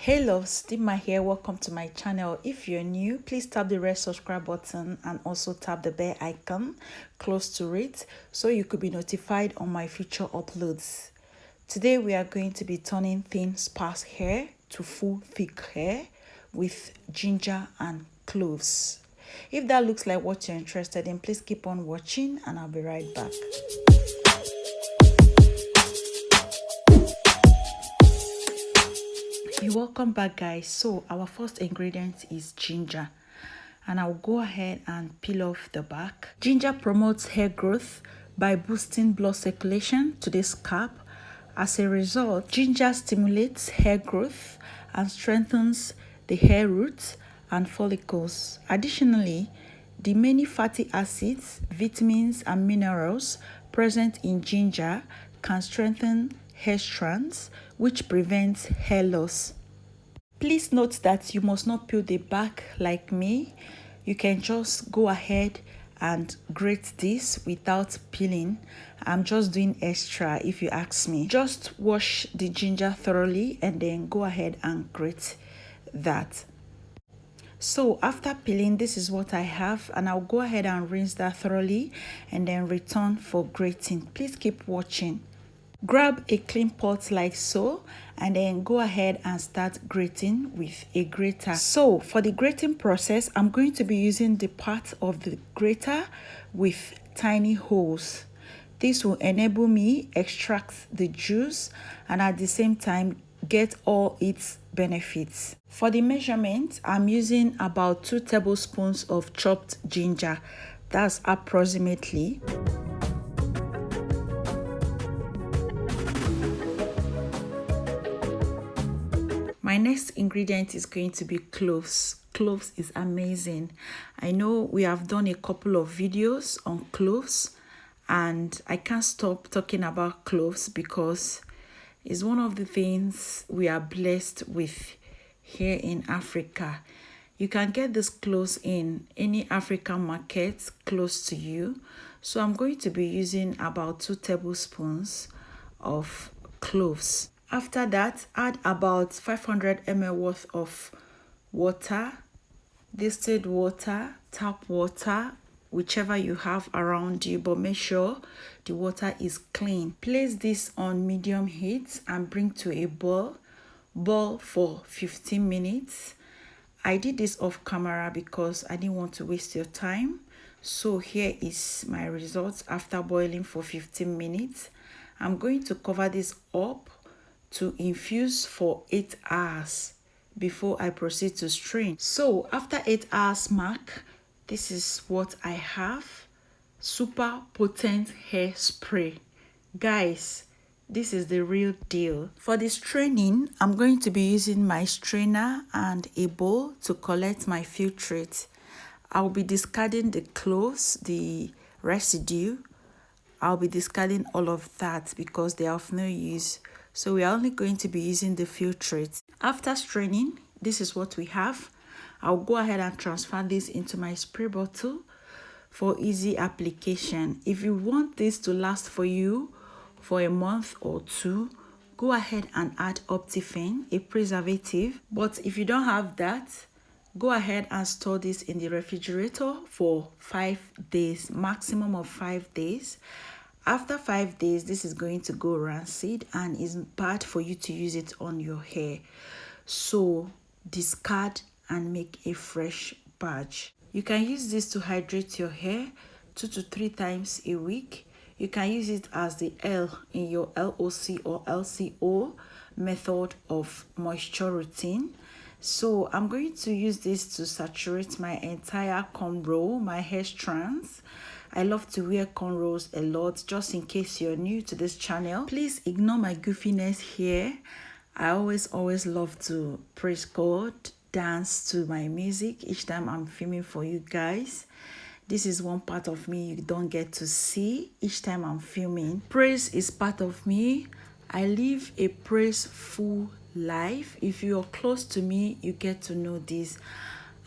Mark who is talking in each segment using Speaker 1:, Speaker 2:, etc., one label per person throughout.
Speaker 1: Hey loves, Dima here. Welcome to my channel. If you're new, please tap the red subscribe button and also tap the bell icon close to it so you could be notified on my future uploads. Today we are going to be turning thin sparse hair to full thick hair with ginger and cloves. If that looks like what you're interested in, please keep on watching and I'll be right back. Welcome back, guys. So our first ingredient is ginger, and I'll go ahead and peel off the back. Ginger promotes hair growth by boosting blood circulation to the scalp. As a result, ginger stimulates hair growth and strengthens the hair roots and follicles. Additionally, the many fatty acids, vitamins, and minerals present in ginger can strengthen hair strands, which prevents hair loss. Please note that you must not peel the back like me. You can just go ahead and grate this without peeling. I'm just doing extra if you ask me. Just wash the ginger thoroughly and then go ahead and grate that. So after peeling, this is what I have, and I'll go ahead and rinse that thoroughly and then return for grating. Please keep watching. Grab a clean pot like so and then go ahead and start grating with a grater. So for the grating process, I'm going to be using the part of the grater with tiny holes. This will enable me extract the juice and at the same time get all its benefits. For the measurement, I'm using about 2 tablespoons of chopped ginger. That's approximately. My next ingredient is going to be cloves. Cloves is amazing. I know we have done a couple of videos on cloves and I can't stop talking about cloves because it's one of the things we are blessed with here in Africa. You can get this cloves in any African market close to you. So I'm going to be using about 2 tablespoons of cloves. After that, add about 500 ml worth of water, distilled water, tap water, whichever you have around you, but make sure the water is clean. Place this on medium heat and bring to a boil. Boil for 15 minutes. I did this off camera because I didn't want to waste your time. So here is my results after boiling for 15 minutes. I'm going to cover this up to infuse for 8 hours before I proceed to strain. So after 8 hours mark, this is what I have. Super potent hair spray. Guys, this is the real deal. For the straining, I'm going to be using my strainer and a bowl to collect my filtrate. I'll be discarding the cloves, the residue. I'll be discarding all of that because they are of no use. So we are only going to be using the filtrate. After straining, this is what we have. I'll go ahead and transfer this into my spray bottle for easy application. If you want this to last for you for a month or 2, go ahead and add Optifine, a preservative. But if you don't have that, go ahead and store this in the refrigerator for 5 days, maximum of 5 days. After 5 days, this is going to go rancid and is bad for you to use it on your hair. So discard and make a fresh batch. You can use this to hydrate your hair 2 to 3 times a week. You can use it as the L in your LOC or LCO method of moisture routine. So I'm going to use this to saturate my entire cornrow, my hair strands. I love to wear cornrows a lot. Just in case you're new to this channel, please ignore my goofiness here. I always love to praise God, dance to my music each time I'm filming for you guys. This is one part of me you don't get to see each time I'm filming. Praise is part of me. I live a praiseful life. If you're close to me, you get to know this.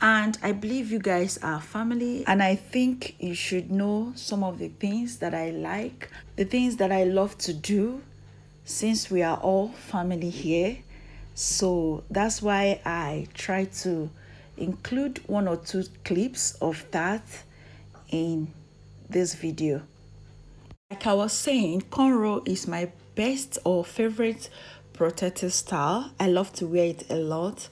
Speaker 1: And I believe you guys are family, and I think you should know some of the things that I like, the things that I love to do, since we are all family here. So that's why I try to include 1 or 2 clips of that in this video. Like I was saying, cornrow is my best or favorite protective style. I love to wear it a lot.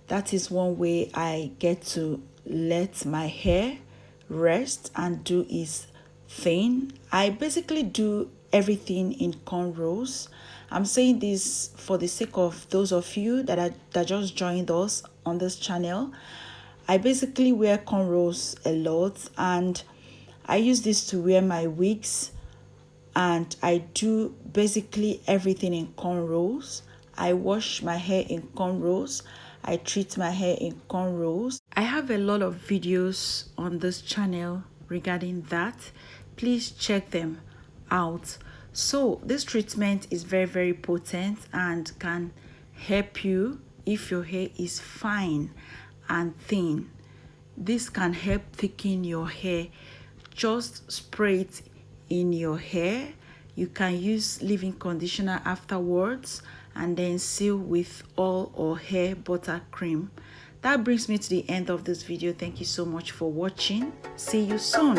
Speaker 1: That is one way I get to let my hair rest and do its thing. I basically do everything in cornrows. I'm saying this for the sake of those of you that just joined us on this channel. I basically wear cornrows a lot, and I use this to wear my wigs, and I do basically everything in cornrows. I wash my hair in cornrows. I treat my hair in cornrows. I have a lot of videos on this channel regarding that. Please check them out. So this treatment is very potent and can help you if your hair is fine and thin. This can help thicken your hair. Just spray it in your hair. You can use leave-in conditioner afterwards and then seal with oil or hair butter cream. That brings me to the end of this video. Thank you so much for watching. See you soon.